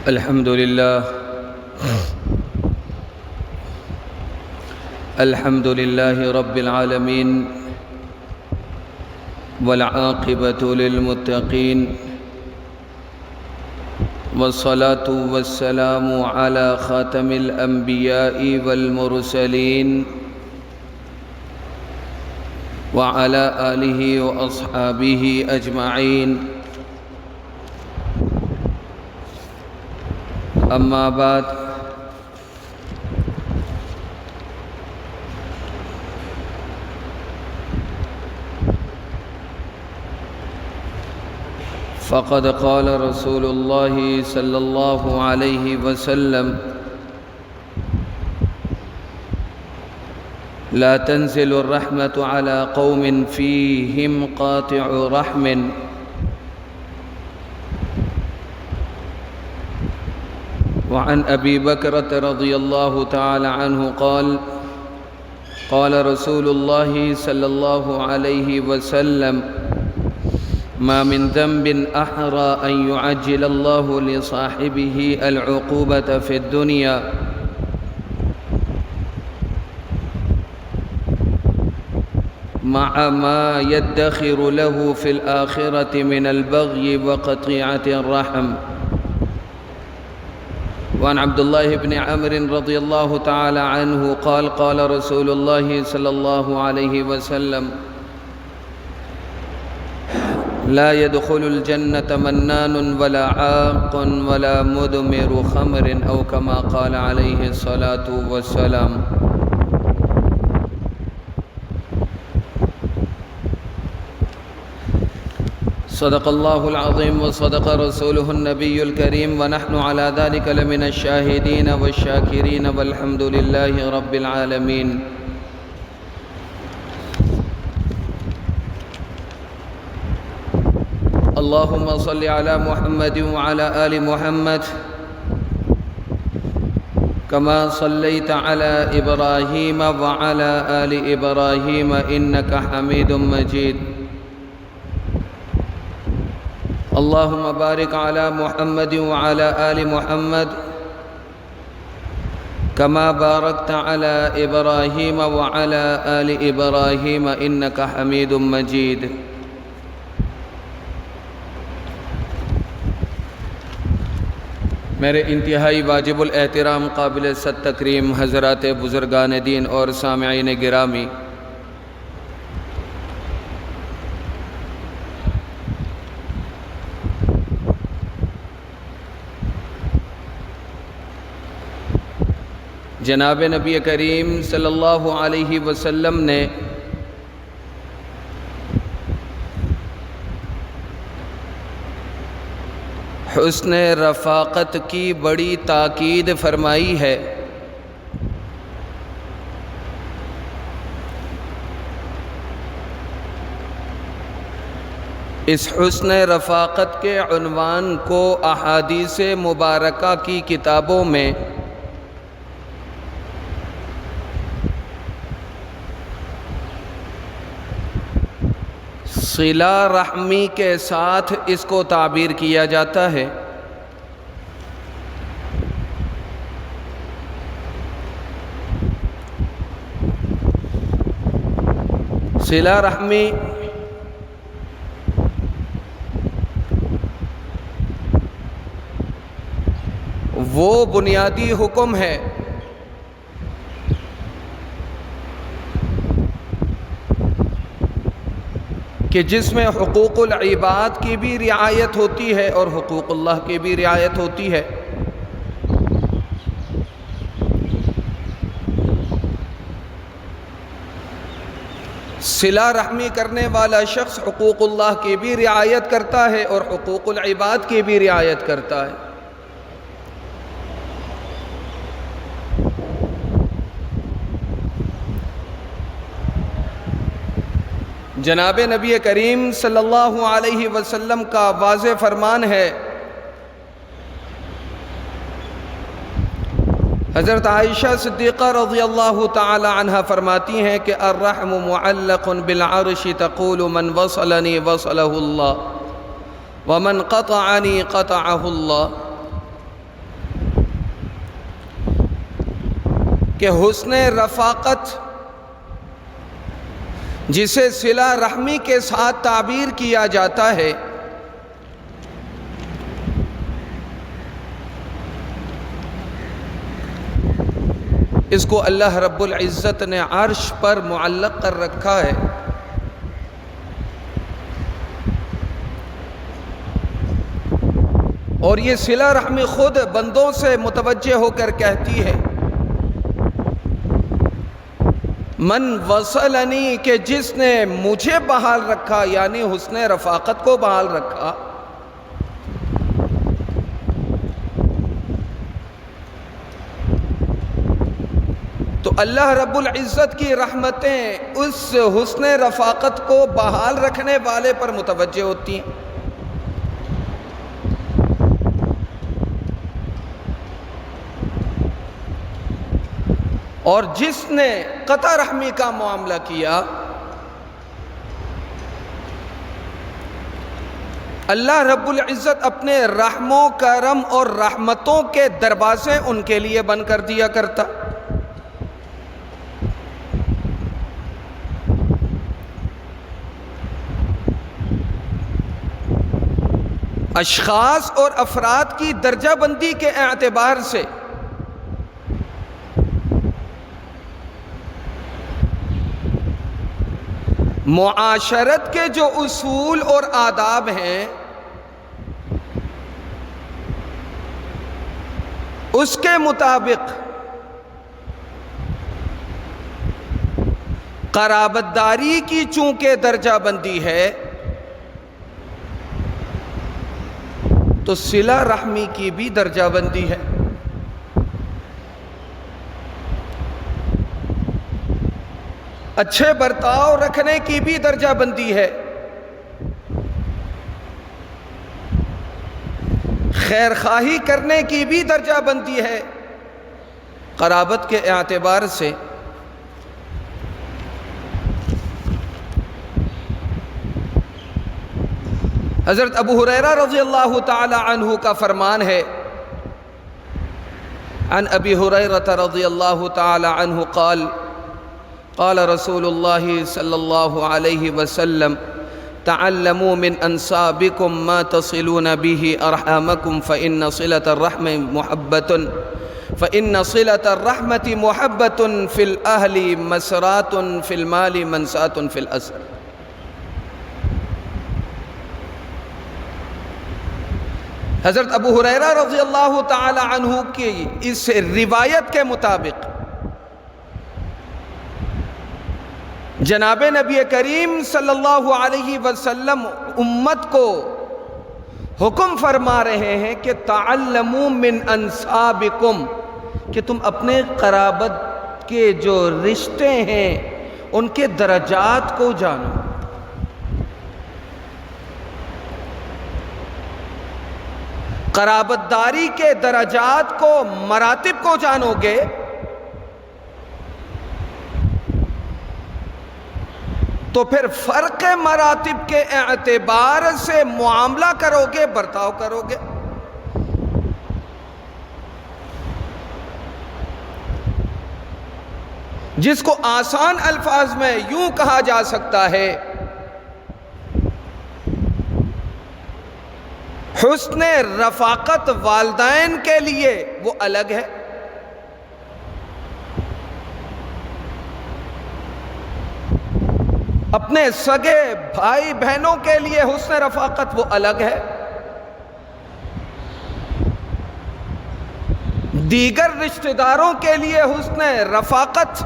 الحمد لله رب العالمين والعاقبة للمتقين والصلاة والسلام على خاتم الأنبياء والمرسلين وعلى آله وأصحابه أجمعين أما بعد فقد قال رسول الله صلى الله عليه وسلم لا تنزل الرحمة على قوم فيهم قاطع رحم وعن أبي بكرة رضي الله تعالى عنه قال قال رسول الله صلى الله عليه وسلم ما من ذنب أحرى أن يعجل الله لصاحبه العقوبة في الدنيا مع ما يدخر له في الآخرة من البغي وقطيعة الرحم. وعن عبد الله بن عمرو رضي الله تعالى عنه قال قال رسول الله صلى الله عليه وسلم لا يدخل الجنة منان ولا عاق ولا مدمر خمر أو كما قال عليه الصلاة والسلام. صدق الله العظيم وصدق رسوله النبي الكريم ونحن على ذلك لمن الشاهدين والشاكرين والحمد لله رب العالمين. اللهم صل على محمد وعلى آل محمد كما صليت على إبراهيم وعلى آل إبراهيم إنك حميد مجيد. اللهم بارك على محمد وعلى آل محمد كما باركت على إبراهيم وعلى آل إبراهيم إنك حميد مجيد. میرے انتہائی واجب الاحترام قابل صد تکریم حضرات بزرگان دین اور سامعین گرامی، جناب نبی کریم صلی اللہ علیہ وسلم نے حسن رفاقت کی بڑی تاکید فرمائی ہے. اس حسن رفاقت کے عنوان کو احادیث مبارکہ کی کتابوں میں صلہ رحمی کے ساتھ اس کو تعبیر کیا جاتا ہے. صلہ رحمی وہ بنیادی حکم ہے کہ جس میں حقوق العباد کی بھی رعایت ہوتی ہے اور حقوق اللہ کی بھی رعایت ہوتی ہے. صلہ رحمی کرنے والا شخص حقوق اللہ کی بھی رعایت کرتا ہے اور حقوق العباد کی بھی رعایت کرتا ہے. جناب نبی کریم صلی اللہ علیہ وسلم کا واضح فرمان ہے. حضرت عائشہ صدیقہ رضی اللہ تعالی عنہ فرماتی ہیں کہ الرحم معلق بالعرش تقول من وصلنی وصلہ اللہ ومن قطعنی قطعہ اللہ. کہ حسن رفاقت جسے صلہ رحمی کے ساتھ تعبیر کیا جاتا ہے، اس کو اللہ رب العزت نے عرش پر معلق کر رکھا ہے۔ اور یہ صلہ رحمی خود بندوں سے متوجہ ہو کر کہتی ہے، من وصلنی، کہ جس نے مجھے بحال رکھا، یعنی حسن رفاقت کو بحال رکھا، تو اللہ رب العزت کی رحمتیں اس حسن رفاقت کو بحال رکھنے والے پر متوجہ ہوتی ہیں۔ اور جس نے قطع رحمی کا معاملہ کیا، اللہ رب العزت اپنے رحم و کرم اور رحمتوں کے دروازے ان کے لیے بند کر دیا کرتا۔ اشخاص اور افراد کی درجہ بندی کے اعتبار سے معاشرت کے جو اصول اور آداب ہیں، اس کے مطابق قرابت داری کی چونکہ درجہ بندی ہے، تو صلہ رحمی کی بھی درجہ بندی ہے۔ اچھے برتاؤ رکھنے کی بھی درجہ بندی ہے، خیر خواہی کرنے کی بھی درجہ بندی ہے۔ قرابت کے اعتبار سے حضرت ابو ہریرہ رضی اللہ تعالی عنہ کا فرمان ہے، عن ابی ہریرہ رضی اللہ تعالی عنہ قال قال رسول اللہ صلی اللہ علیہ وسلم تعلموا من انسابکم ما تصلون به ارحامکم فإن صلة الرحمة محبة في الأهل مسرات في المال منسات في الأسر۔ حضرت ابو ہریرہ رضی اللہ تعالی عنہ کی اس روایت کے مطابق جناب نبی کریم صلی اللہ علیہ وسلم امت کو حکم فرما رہے ہیں کہ تعلموا من انسابکم، کہ تم اپنے قرابت کے جو رشتے ہیں ان کے درجات کو جانو۔ قرابت داری کے درجات کو، مراتب کو جانو گے تو پھر فرق مراتب کے اعتبار سے معاملہ کرو گے، برتاؤ کرو گے۔ جس کو آسان الفاظ میں یوں کہا جا سکتا ہے، حسن رفاقت والدین کے لیے وہ الگ ہے، اپنے سگے بھائی بہنوں کے لیے حسن رفاقت وہ الگ ہے، دیگر رشتہ داروں کے لیے حسن رفاقت،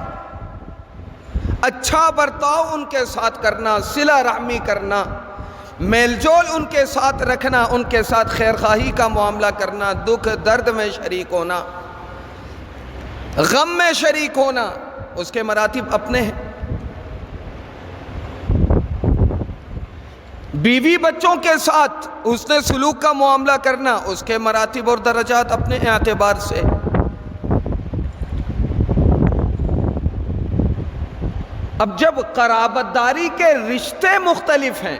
اچھا برتاؤ ان کے ساتھ کرنا، صلہ رحمی کرنا، میل جول ان کے ساتھ رکھنا، ان کے ساتھ خیر خواہی کا معاملہ کرنا، دکھ درد میں شریک ہونا، غم میں شریک ہونا، اس کے مراتب اپنے ہیں۔ بیوی بچوں کے ساتھ حسن سلوک کا معاملہ کرنا، اس کے مراتب اور درجات اپنے اعتبار سے۔ اب جب قرابت داری کے رشتے مختلف ہیں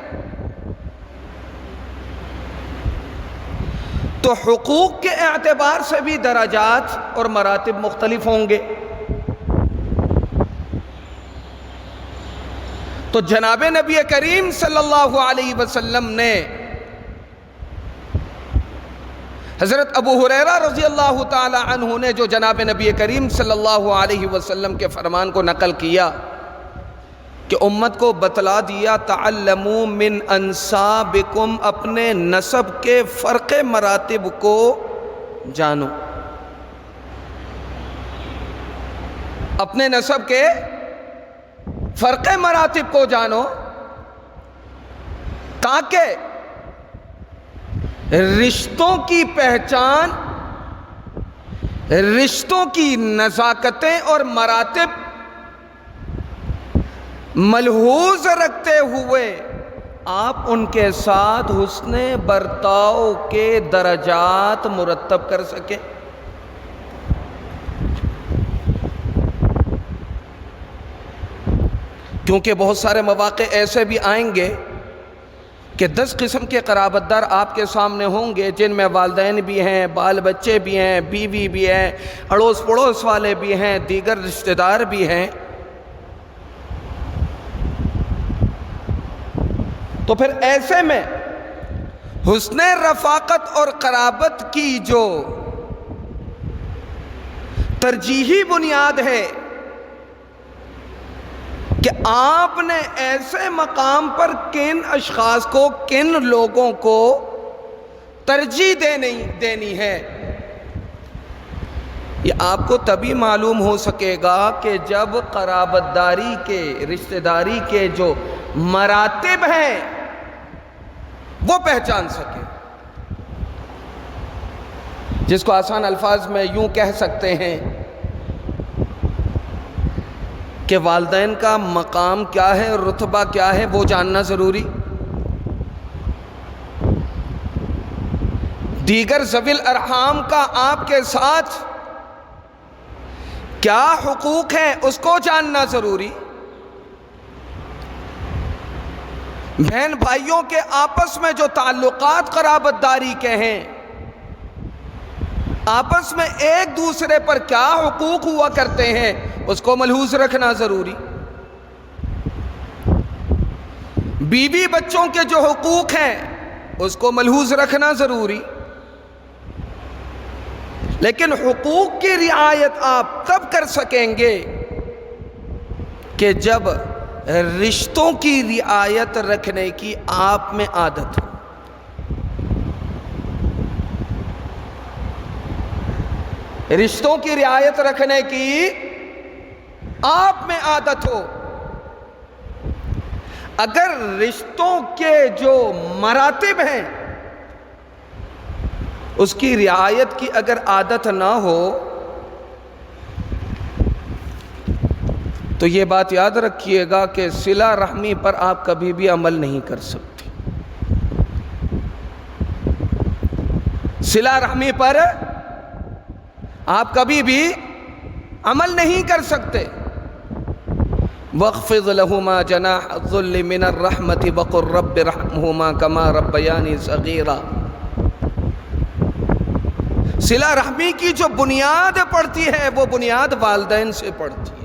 تو حقوق کے اعتبار سے بھی درجات اور مراتب مختلف ہوں گے۔ تو جناب نبی کریم صلی اللہ علیہ وسلم نے حضرت ابو ہریرہ رضی اللہ تعالی عنہ نے جو جناب نبی کریم صلی اللہ علیہ وسلم کے فرمان کو نقل کیا کہ امت کو بتلا دیا تعلموا من انسابکم، اپنے نسب کے فرق مراتب کو جانو، اپنے نسب کے فرق مراتب کو جانو تاکہ رشتوں کی پہچان، رشتوں کی نزاکتیں اور مراتب ملحوظ رکھتے ہوئے آپ ان کے ساتھ حسن برتاؤ کے درجات مرتب کر سکیں۔ کیونکہ بہت سارے مواقع ایسے بھی آئیں گے کہ 10 قسم کے قرابت دار آپ کے سامنے ہوں گے، جن میں والدین بھی ہیں، بال بچے بھی ہیں، بیوی بھی ہیں، اڑوس پڑوس والے بھی ہیں، دیگر رشتہ دار بھی ہیں۔ تو پھر ایسے میں حسن رفاقت اور قرابت کی جو ترجیحی بنیاد ہے کہ آپ نے ایسے مقام پر کن اشخاص کو، کن لوگوں کو ترجیح دینی ہے، یہ آپ کو تبھی معلوم ہو سکے گا کہ جب قرابت داری کے، رشتہ داری کے جو مراتب ہیں وہ پہچان سکے، جس کو آسان الفاظ میں یوں کہہ سکتے ہیں کہ والدین کا مقام کیا ہے، رتبہ کیا ہے، وہ جاننا ضروری، دیگر ذوی الارحام کا آپ کے ساتھ کیا حقوق ہیں اس کو جاننا ضروری، بہن بھائیوں کے آپس میں جو تعلقات قرابت داری کے ہیں، آپس میں ایک دوسرے پر کیا حقوق ہوا کرتے ہیں، اس کو ملحوظ رکھنا ضروری، بیوی بچوں کے جو حقوق ہیں اس کو ملحوظ رکھنا ضروری۔ لیکن حقوق کی رعایت آپ تب کر سکیں گے کہ جب رشتوں کی رعایت رکھنے کی آپ میں عادت ہو۔ رشتوں کی رعایت رکھنے کی آپ میں عادت ہو۔ اگر رشتوں کے جو مراتب ہیں اس کی رعایت کی اگر عادت نہ ہو تو یہ بات یاد رکھیے گا کہ صلہ رحمی پر آپ کبھی بھی عمل نہیں کر سکتے، صلہ رحمی پر آپ کبھی بھی عمل نہیں کر سکتے۔ وَاخْفِضْ لَهُمَا جَنَاحَ الذُّلِّ مِنَ الرَّحْمَةِ وَقُلْ رَبِّ ارْحَمْهُمَا كَمَا رَبَّيَانِي صَغِيرًا۔ صلہ رحمی کی جو بنیاد پڑتی ہے وہ بنیاد والدین سے پڑتی ہے،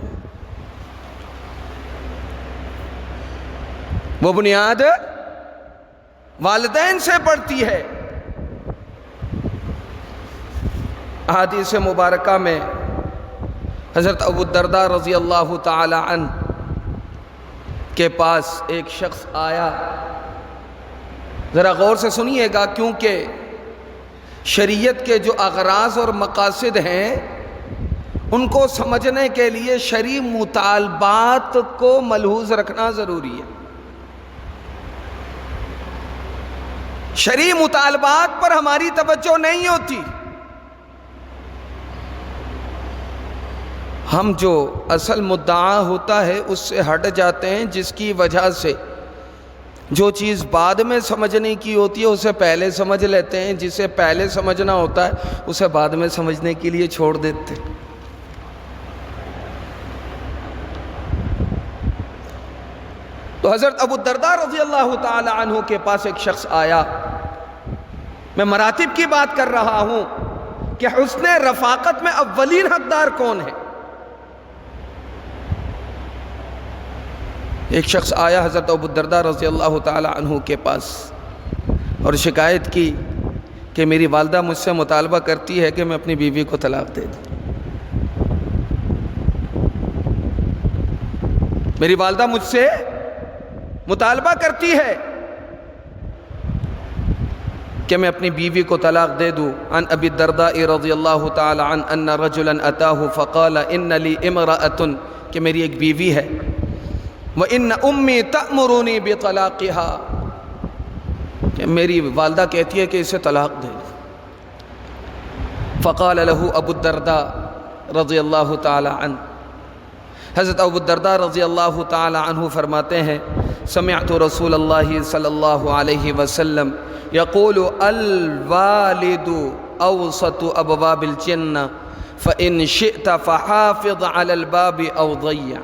وہ بنیاد والدین سے پڑتی ہے۔ احادیث مبارکہ میں حضرت ابو الدرداء رضی اللہ تعالی عنہ کے پاس ایک شخص آیا، ذرا غور سے سنیے گا کیونکہ شریعت کے جو اغراض اور مقاصد ہیں ان کو سمجھنے کے لیے شرعی مطالبات کو ملحوظ رکھنا ضروری ہے۔ شرعی مطالبات پر ہماری توجہ نہیں ہوتی، ہم جو اصل مدعا ہوتا ہے اس سے ہٹ جاتے ہیں، جس کی وجہ سے جو چیز بعد میں سمجھنے کی ہوتی ہے اسے پہلے سمجھ لیتے ہیں، جسے پہلے سمجھنا ہوتا ہے اسے بعد میں سمجھنے کے لیے چھوڑ دیتے ہیں۔ تو حضرت ابو الدرداء رضی اللہ تعالی عنہ کے پاس ایک شخص آیا، میں مراتب کی بات کر رہا ہوں کہ حسن رفاقت میں اولین حقدار کون ہے، ایک شخص آیا حضرت ابو الدرداء رضی اللہ تعالی عنہ کے پاس اور شکایت کی کہ میری والدہ مجھ سے مطالبہ کرتی ہے کہ میں اپنی بیوی کو طلاق دے دوں۔ میری والدہ مجھ سے مطالبہ کرتی ہے کہ میں اپنی بیوی کو طلاق دے دوں۔ عن ابی الدرداء رضی اللہ تعالی عنہ ان رجلا اتاہ فقال ان لی امرأة، کہ میری ایک بیوی ہے، وان امی تأمرنی بطلاقها، کہ میری والدہ کہتی ہے کہ اسے طلاق دے دو۔ فقال له ابو الدرداء رضی اللہ تعالی عنہ، حضرت ابو الدرداء رضی اللہ تعالی عنہ فرماتے ہیں سمعت رسول اللہ صلی اللہ علیہ وسلم یقول الوالد اوسط ابواب الجنہ فإن شئت فحافظ على الباب او ضيع،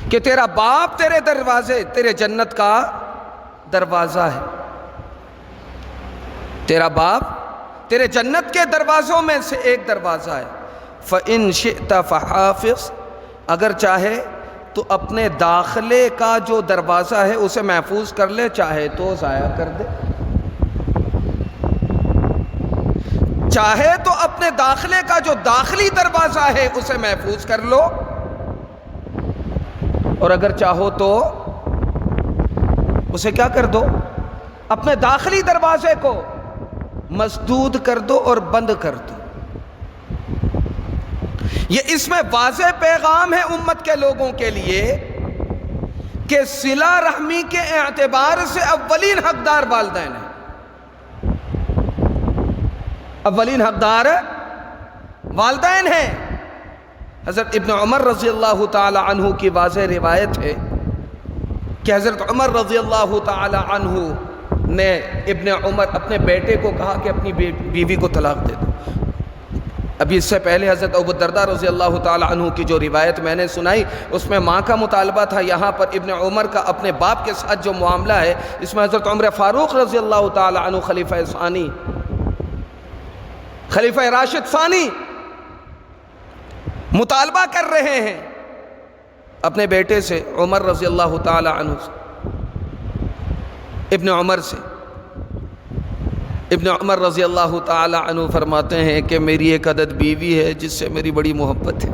کہ تیرا باپ تیرے دروازے، تیرے جنت کا دروازہ ہے، تیرا باپ تیرے جنت کے دروازوں میں سے ایک دروازہ ہے۔ فَإِن شِئْتَ فَحَافِظْ، اگر چاہے تو اپنے داخلے کا جو دروازہ ہے اسے محفوظ کر لے، چاہے تو ضائع کر دے۔ چاہے تو اپنے داخلے کا جو داخلی دروازہ ہے اسے محفوظ کر لو، اور اگر چاہو تو اسے کیا کر دو، اپنے داخلی دروازے کو مسدود کر دو اور بند کر دو۔ یہ اس میں واضح پیغام ہے امت کے لوگوں کے لیے کہ صلہ رحمی کے اعتبار سے اولین حقدار والدین ہیں، اولین حقدار والدین ہیں۔ حضرت ابن عمر رضی اللہ تعالی عنہ کی واضح روایت ہے کہ حضرت عمر رضی اللہ تعالی عنہ نے ابن عمر اپنے بیٹے کو کہا کہ اپنی بیوی کو طلاق دے دو۔ ابھی اس سے پہلے حضرت ابو الدرداء رضی اللہ تعالی عنہ کی جو روایت میں نے سنائی اس میں ماں کا مطالبہ تھا، یہاں پر ابن عمر کا اپنے باپ کے ساتھ جو معاملہ ہے اس میں حضرت عمر فاروق رضی اللہ تعالی عنہ خلیفہ ثانی، خلیفہ راشد ثانی مطالبہ کر رہے ہیں اپنے بیٹے سے، عمر رضی اللہ تعالی عنہ سے، ابن عمر سے۔ ابن عمر رضی اللہ تعالی عنہ فرماتے ہیں کہ میری ایک عدد بیوی ہے جس سے میری بڑی محبت ہے،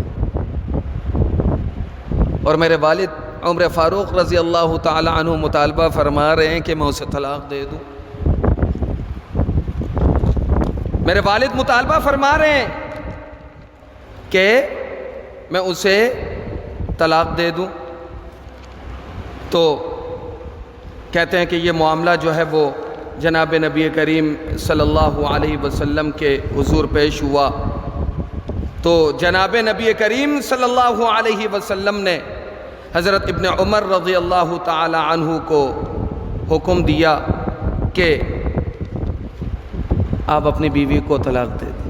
اور میرے والد عمر فاروق رضی اللہ تعالی عنہ مطالبہ فرما رہے ہیں کہ میں اسے طلاق دے دوں۔ میرے والد مطالبہ فرما رہے ہیں کہ میں اسے طلاق دے دوں، تو کہتے ہیں کہ یہ معاملہ جو ہے وہ جناب نبی کریم صلی اللہ علیہ وسلم کے حضور پیش ہوا، تو جناب نبی کریم صلی اللہ علیہ وسلم نے حضرت ابن عمر رضی اللہ تعالی عنہ کو حکم دیا کہ آپ اپنی بیوی کو طلاق دے دیں،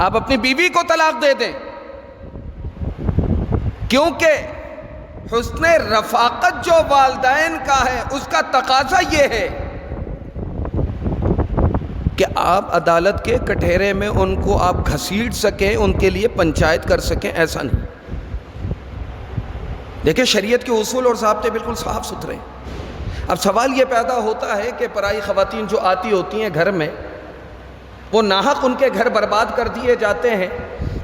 آپ اپنی بیوی کو طلاق دے دیں، کیونکہ حسن رفاقت جو والدین کا ہے اس کا تقاضا یہ ہے کہ آپ عدالت کے کٹہرے میں ان کو آپ گھسیٹ سکیں، ان کے لیے پنچایت کر سکیں، ایسا نہیں۔ دیکھیں شریعت کے اصول اور ضابطے بالکل صاف ستھرے ہیں۔ اب سوال یہ پیدا ہوتا ہے کہ پرائی خواتین جو آتی ہوتی ہیں گھر میں، وہ ناحق ان کے گھر برباد کر دیے جاتے ہیں۔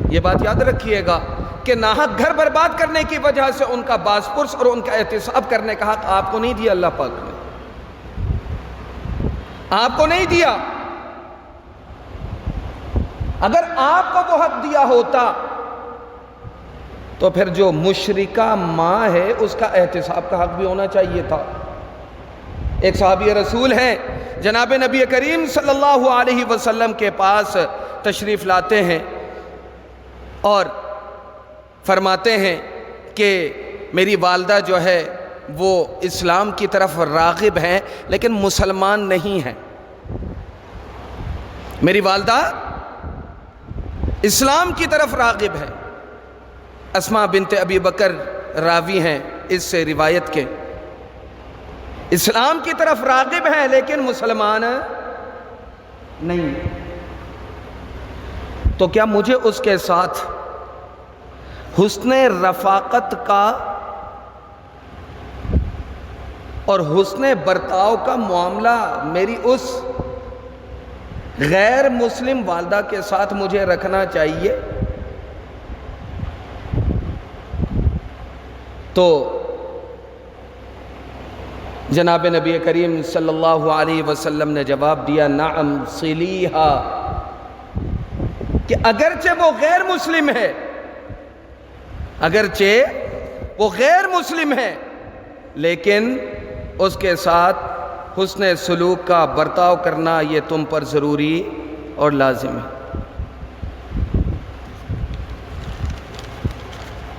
یہ بات یاد رکھیے گا کہ ناحق گھر برباد کرنے کی وجہ سے ان کا باز پرس اور ان کا احتساب کرنے کا حق آپ کو نہیں دیا، اللہ پاک نے آپ کو نہیں دیا۔ اگر آپ کو وہ حق دیا ہوتا تو پھر جو مشرکہ ماں ہے اس کا احتساب کا حق بھی ہونا چاہیے تھا۔ ایک صحابی رسول ہیں، جناب نبی کریم صلی اللہ علیہ وسلم کے پاس تشریف لاتے ہیں اور فرماتے ہیں کہ میری والدہ جو ہے وہ اسلام کی طرف راغب ہیں لیکن مسلمان نہیں ہیں۔ میری والدہ اسلام کی طرف راغب ہے۔ اسماء بنت ابی بکر راوی ہیں اس سے روایت کے، اسلام کی طرف راغب ہیں لیکن مسلمان نہیں۔ تو کیا مجھے اس کے ساتھ حسن رفاقت کا اور حسن برتاؤ کا معاملہ میری اس غیر مسلم والدہ کے ساتھ مجھے رکھنا چاہیے؟ تو جناب نبی کریم صلی اللہ علیہ وسلم نے جواب دیا، نعم صلیہا، کہ اگرچہ وہ غیر مسلم ہے، اگرچہ وہ غیر مسلم ہے، لیکن اس کے ساتھ حسن سلوک کا برتاؤ کرنا یہ تم پر ضروری اور لازم ہے۔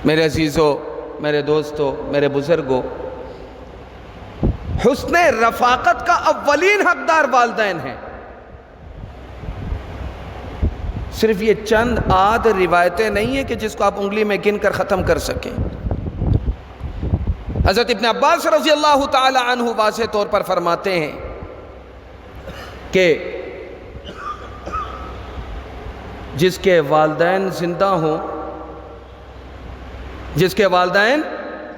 میرے عزیزو، میرے دوستو، میرے بزرگو، حسن رفاقت کا اولین حقدار والدین ہیں۔ صرف یہ چند آدھ روایتیں نہیں ہیں کہ جس کو آپ انگلی میں گن کر ختم کر سکیں۔ حضرت ابن عباس رضی اللہ تعالی عنہ واضح طور پر فرماتے ہیں کہ جس کے والدین زندہ ہوں، جس کے والدین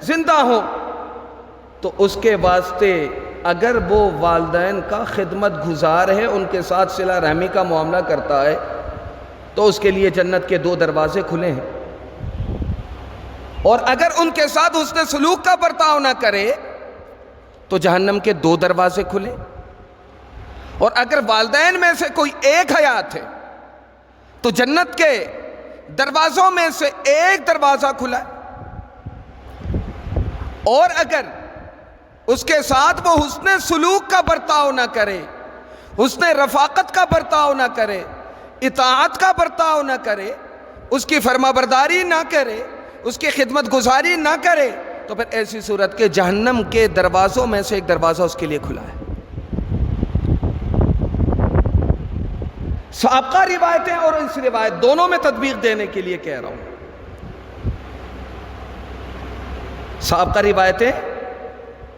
زندہ ہوں تو اس کے واسطے اگر وہ والدین کا خدمت گزار ہے، ان کے ساتھ صلہ رحمی کا معاملہ کرتا ہے، تو اس کے لیے جنت کے 2 دروازے کھلے ہیں، اور اگر ان کے ساتھ حسن سلوک کا برتاؤ نہ کرے تو جہنم کے 2 دروازے کھلے، اور اگر والدین میں سے کوئی ایک حیات ہے تو جنت کے دروازوں میں سے ایک دروازہ کھلا ہے، اور اگر اس کے ساتھ وہ حسن سلوک کا برتاؤ نہ کرے، حسن رفاقت کا برتاؤ نہ کرے، اطاعت کا برتاؤ نہ کرے، اس کی فرما برداری نہ کرے، اس کی خدمت گزاری نہ کرے، تو پھر ایسی صورت کے جہنم کے دروازوں میں سے ایک دروازہ اس کے لیے کھلا ہے۔ سابقہ روایتیں اور اس روایت دونوں میں تطبیق دینے کے لیے کہہ رہا ہوں۔ سابقہ روایتیں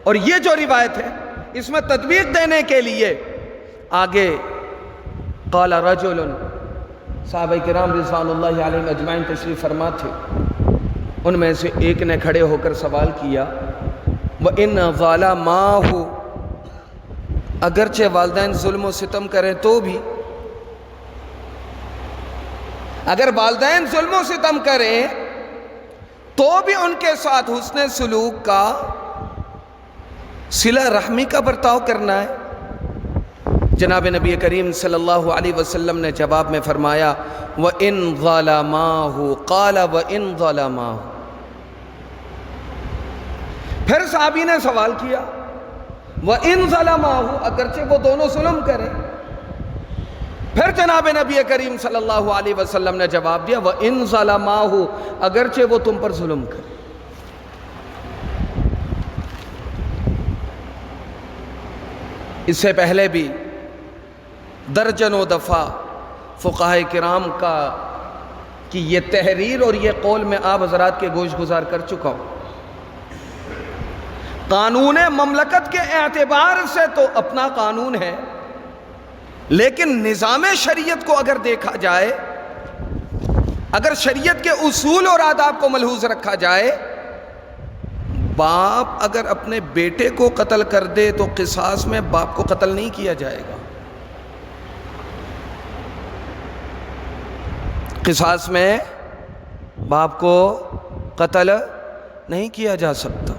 اور یہ جو روایت ہے اس میں تطبیق دینے کے لیے آگے قال رجل، صحابہ کرام رضوان اللہ علیہم اجمعین تشریف فرما تھے، ان میں سے ایک نے کھڑے ہو کر سوال کیا، وَإِنَّ ظَلَمَاهُ، اگرچہ والدین ظلم و ستم کریں تو بھی، اگر والدین ظلم و ستم کریں تو بھی ان کے ساتھ حسن سلوک کا، صلہ رحمی کا برتاؤ کرنا ہے۔ جناب نبی کریم صلی اللہ علیہ وسلم نے جواب میں فرمایا، وَإِن ظَلَمَاهُ، قَالَ وَإِن ظَلَمَاهُ۔ پھر صحابی نے سوال کیا، وَإِن ظَلَمَاهُ، اگرچہ وہ دونوں ظلم کریں۔ پھر جناب نبی کریم صلی اللہ علیہ وسلم نے جواب دیا، وَإِن ظَلَمَاهُ، اگرچہ وہ تم پر ظلم کریں۔ اس سے پہلے بھی درجنوں دفعہ فقہائے کرام کی یہ تحریر اور یہ قول میں آپ حضرات کے گوش گزار کر چکا ہوں۔ قانون مملکت کے اعتبار سے تو اپنا قانون ہے، لیکن نظام شریعت کو اگر دیکھا جائے، اگر شریعت کے اصول اور آداب کو ملحوظ رکھا جائے، باپ اگر اپنے بیٹے کو قتل کر دے تو قصاص میں باپ کو قتل نہیں کیا جائے گا، قصاص میں باپ کو قتل نہیں کیا جا سکتا۔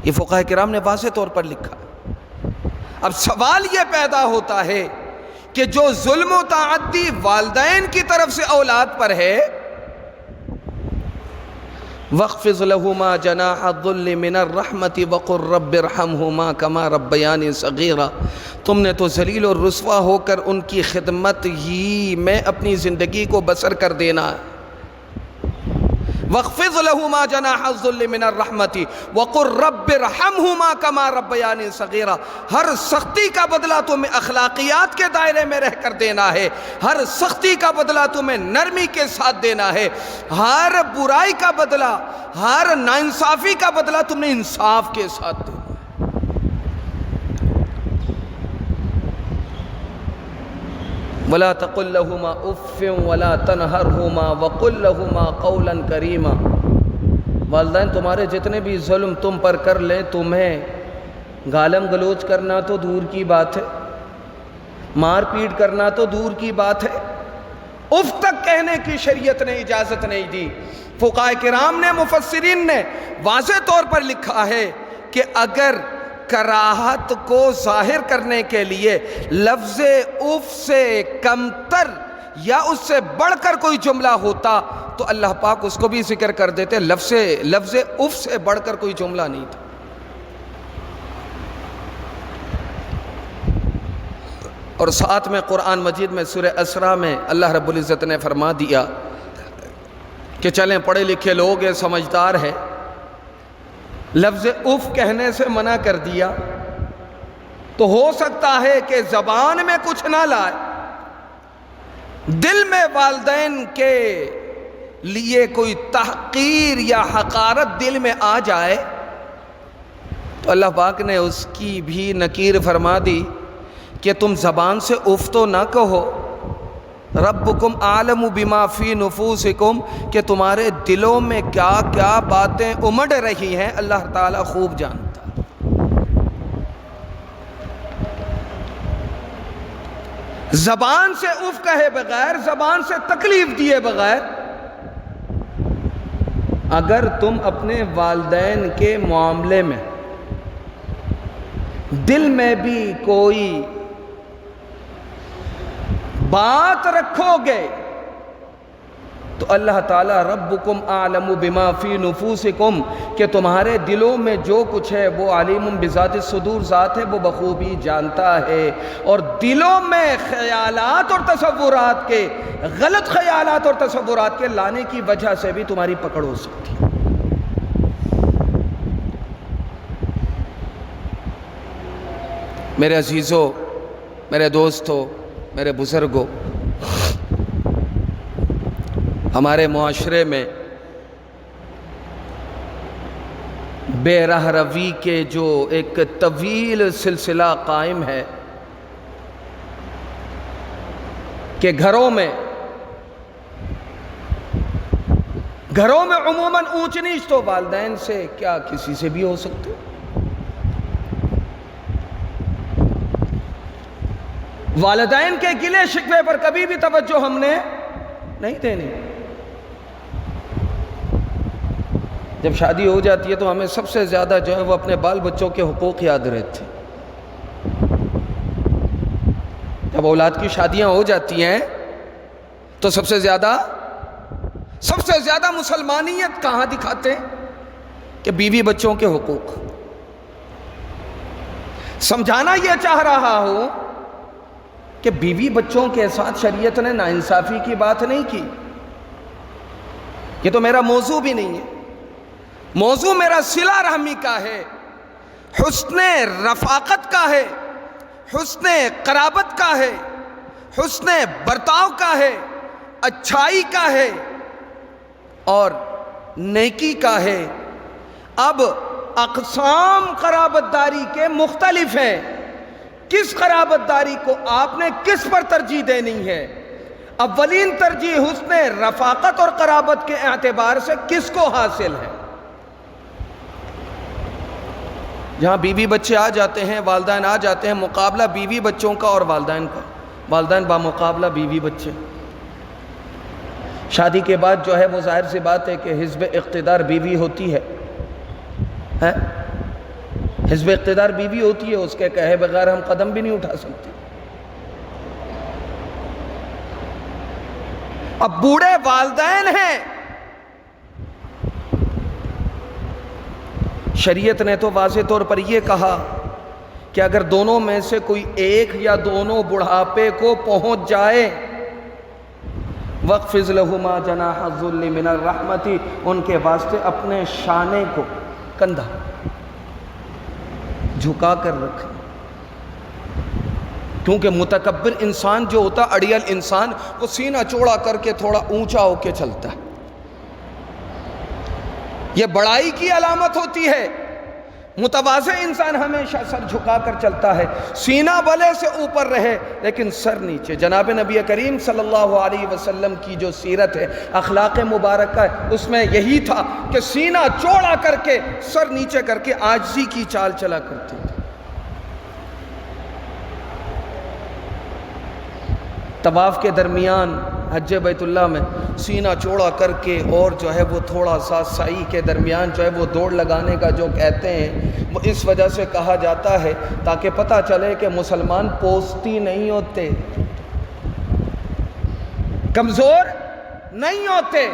یہ فقہاء کرام نے واضح طور پر لکھا۔ اب سوال یہ پیدا ہوتا ہے کہ جو ظلم و تعدی والدین کی طرف سے اولاد پر ہے، وَاخْفِضْ لَهُمَا جَنَاحَ الذُّلِّ مِنَ الرَّحْمَةِ وَقُلْ رَبِّ ارْحَمْهُمَا كَمَا رَبَّيَانِي صَغِيرًا، تم نے تو ذلیل اور رسوا ہو کر ان کی خدمت ہی میں اپنی زندگی کو بسر کر دینا ہے۔ وَاخْفِضْ لَهُمَا جَنَاحَ الذُّلِّ مِنَ الرَّحْمَةِ وَقُلْ رَبِّ ارْحَمْهُمَا كَمَا رَبَّيَانِي صَغِيرًا، ہر سختی کا بدلہ تمہیں اخلاقیات کے دائرے میں رہ کر دینا ہے، ہر سختی کا بدلہ تمہیں نرمی کے ساتھ دینا ہے، ہر برائی کا بدلہ، ہر ناانصافی کا بدلہ تم نے انصاف کے ساتھ دینا ہے۔ ولا تقل لهما اف ولا تنهرهما وقل لهما قولا کریما۔ والدین تمہارے جتنے بھی ظلم تم پر کر لیں، تمہیں گالم گلوچ کرنا تو دور کی بات ہے، مار پیٹ کرنا تو دور کی بات ہے، اف تک کہنے کی شریعت نے اجازت نہیں دی۔ فقہاء کرام نے، مفسرین نے واضح طور پر لکھا ہے کہ اگر کراہت کو ظاہر کرنے کے لیے لفظ اف سے کمتر یا اس سے بڑھ کر کوئی جملہ ہوتا تو اللہ پاک اس کو بھی ذکر کر دیتے، لفظ اف سے بڑھ کر کوئی جملہ نہیں تھا۔ اور ساتھ میں قرآن مجید میں سورہ اسراء میں اللہ رب العزت نے فرما دیا کہ چلیں پڑھے لکھے لوگ ہیں، سمجھدار ہیں، لفظ اف کہنے سے منع کر دیا تو ہو سکتا ہے کہ زبان میں کچھ نہ لائے، دل میں والدین کے لیے کوئی تحقیر یا حقارت دل میں آ جائے تو اللہ پاک نے اس کی بھی نکیر فرما دی کہ تم زبان سے اف تو نہ کہو، ربکم اعلم بما فی نفوسکم، کہ تمہارے دلوں میں کیا کیا باتیں امڑ رہی ہیں اللہ تعالیٰ خوب جانتا۔ زبان سے اف کہے بغیر، زبان سے تکلیف دیے بغیر، اگر تم اپنے والدین کے معاملے میں دل میں بھی کوئی بات رکھو گے تو اللہ تعالیٰ ربکم اعلم بما فی نفوسکم، کہ تمہارے دلوں میں جو کچھ ہے وہ علیم بذات الصدور، ذات ہے وہ بخوبی جانتا ہے، اور دلوں میں خیالات اور تصورات کے، غلط خیالات اور تصورات کے لانے کی وجہ سے بھی تمہاری پکڑ ہو سکتی ہے۔ میرے عزیزوں، میرے دوستوں، میرے بزرگوں، ہمارے معاشرے میں بے راہ روی کے جو ایک طویل سلسلہ قائم ہے کہ گھروں میں عموماً اونچ نیچ تو والدین سے کیا کسی سے بھی ہو سکتے، والدین کے گلے شکوے پر کبھی بھی توجہ ہم نے نہیں دینی۔ جب شادی ہو جاتی ہے تو ہمیں سب سے زیادہ جو ہے وہ اپنے بال بچوں کے حقوق یاد رہتے ہیں۔ جب اولاد کی شادیاں ہو جاتی ہیں تو سب سے زیادہ مسلمانیت کہاں دکھاتے ہیں کہ بیوی بچوں کے حقوق۔ سمجھانا یہ چاہ رہا ہوں کہ بیوی بچوں کے ساتھ شریعت نے ناانصافی کی بات نہیں کی، یہ تو میرا موضوع بھی نہیں ہے، موضوع میرا صلہ رحمی کا ہے، حسن رفاقت کا ہے، حسن قرابت کا ہے، حسن برتاؤ کا ہے، اچھائی کا ہے اور نیکی کا ہے۔ اب اقسام قرابت داری کے مختلف ہیں، کس قرابت داری کو آپ نے کس پر ترجیح دینی ہے؟ اولین ترجیح حسن رفاقت اور قرابت کے اعتبار سے کس کو حاصل ہے؟ جہاں بیوی بچے آ جاتے ہیں، والدین آ جاتے ہیں، مقابلہ بیوی بچوں کا اور والدین کا، والدین بامقابلہ بیوی بچے۔ شادی کے بعد جو ہے وہ ظاہر سی بات ہے کہ حزب اقتدار بیوی ہوتی ہے، حزب اقتدار بیوی ہوتی ہے، اس کے کہے بغیر ہم قدم بھی نہیں اٹھا سکتے۔ اب بوڑھے والدین ہیں، شریعت نے تو واضح طور پر یہ کہا کہ اگر دونوں میں سے کوئی ایک یا دونوں بڑھاپے کو پہنچ جائے، وَاخْفِضْ لَهُمَا جَنَاحَ الذُّلِّ مِنَ الرَّحْمَةِ، ان کے واسطے اپنے شانے کو، کندھا جھکا کر رکھیں، کیونکہ متکبر انسان جو ہوتا، اڑیل انسان، وہ سینہ چوڑا کر کے تھوڑا اونچا ہو کے چلتا ہے، یہ بڑائی کی علامت ہوتی ہے۔ متواضع انسان ہمیشہ سر جھکا کر چلتا ہے، سینہ بلے سے اوپر رہے لیکن سر نیچے۔ جناب نبی کریم صلی اللہ علیہ وسلم کی جو سیرت ہے، اخلاق مبارکہ ہے، اس میں یہی تھا کہ سینہ چوڑا کر کے سر نیچے کر کے عاجزی کی چال چلا کرتے تھے۔ طواف کے درمیان حج بیت اللہ میں سینہ چوڑا کر کے اور جو ہے وہ تھوڑا سا سعی کے درمیان جو ہے وہ دوڑ لگانے کا جو کہتے ہیں، وہ اس وجہ سے کہا جاتا ہے تاکہ پتہ چلے کہ مسلمان پوستی نہیں ہوتے، کمزور نہیں ہوتے۔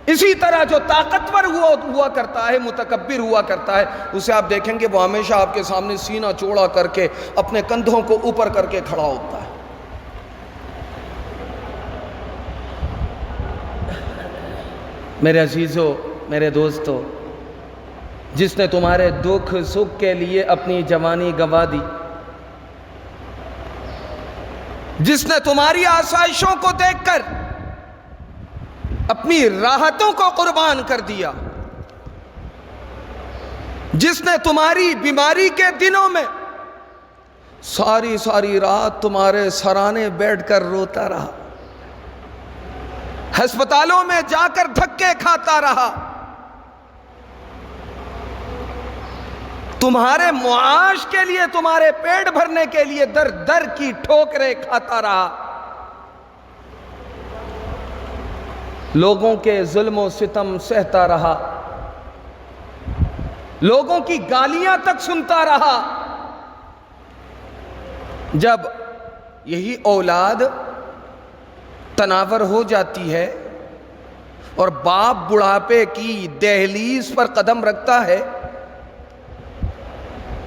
اسی طرح جو طاقتور ہوا کرتا ہے، متکبر ہوا کرتا ہے، اسے آپ دیکھیں گے وہ ہمیشہ آپ کے سامنے سینہ چوڑا کر کے اپنے کندھوں کو اوپر کر کے کھڑا ہوتا ہے۔ میرے عزیزو، میرے دوستو، جس نے تمہارے دکھ سکھ کے لیے اپنی جوانی گنوا دی، جس نے تمہاری آسائشوں کو دیکھ کر اپنی راحتوں کو قربان کر دیا، جس نے تمہاری بیماری کے دنوں میں ساری رات تمہارے سرانے بیٹھ کر روتا رہا، ہسپتالوں میں جا کر دھکے کھاتا رہا، تمہارے معاش کے لیے، تمہارے پیٹ بھرنے کے لیے در در کی ٹھوکریں کھاتا رہا، لوگوں کے ظلم و ستم سہتا رہا، لوگوں کی گالیاں تک سنتا رہا، جب یہی اولاد تناور ہو جاتی ہے اور باپ بڑھاپے کی دہلیز پر قدم رکھتا ہے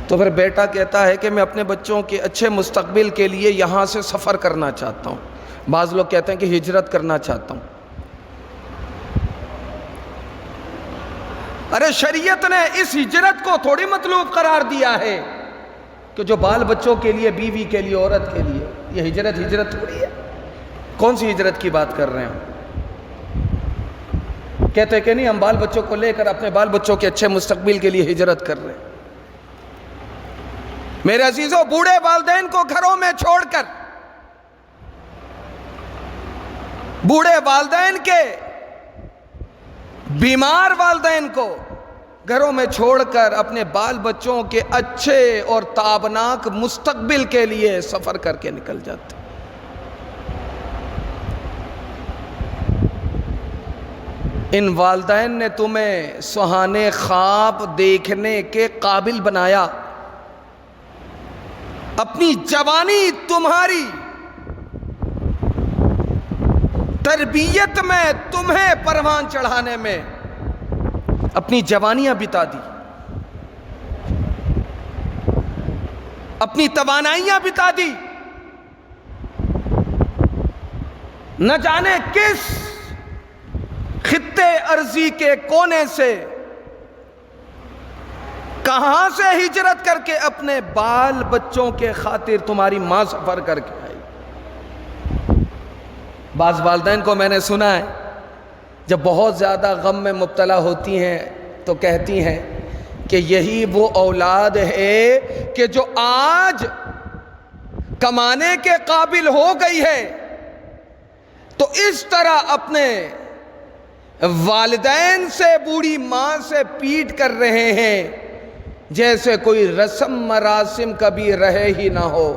تو پھر بیٹا کہتا ہے کہ میں اپنے بچوں کے اچھے مستقبل کے لیے یہاں سے سفر کرنا چاہتا ہوں۔ بعض لوگ کہتے ہیں کہ ہجرت کرنا چاہتا ہوں۔ ارے شریعت نے اس ہجرت کو تھوڑی مطلوب قرار دیا ہے کہ جو بال بچوں کے لیے، بیوی کے لیے، عورت کے لیے، یہ ہجرت تھوڑی ہے۔ کون سی ہجرت کی بات کر رہے ہیں؟ کہتے ہیں کہ نہیں، ہم بال بچوں کو لے کر اپنے بال بچوں کے اچھے مستقبل کے لیے ہجرت کر رہے ہیں۔ میرے عزیزوں، بوڑھے والدین کو گھروں میں چھوڑ کر، بوڑھے والدین کے، بیمار والدین کو گھروں میں چھوڑ کر اپنے بال بچوں کے اچھے اور تابناک مستقبل کے لیے سفر کر کے نکل جاتے۔ ان والدین نے تمہیں سہانے خواب دیکھنے کے قابل بنایا، اپنی جوانی تمہاری تربیت میں، تمہیں پروان چڑھانے میں اپنی جوانیاں بتا دی، اپنی توانائیاں بتا دی، نہ جانے کس خطے ارضی کے کونے سے، کہاں سے ہجرت کر کے اپنے بال بچوں کے خاطر تمہاری ماں سفر کر کے آئی۔ بعض والدین کو میں نے سنا ہے جب بہت زیادہ غم میں مبتلا ہوتی ہیں تو کہتی ہیں کہ یہی وہ اولاد ہے کہ جو آج کمانے کے قابل ہو گئی ہے، تو اس طرح اپنے والدین سے، بوڑھی ماں سے پیٹ کر رہے ہیں جیسے کوئی رسم مراسم کبھی رہے ہی نہ ہو،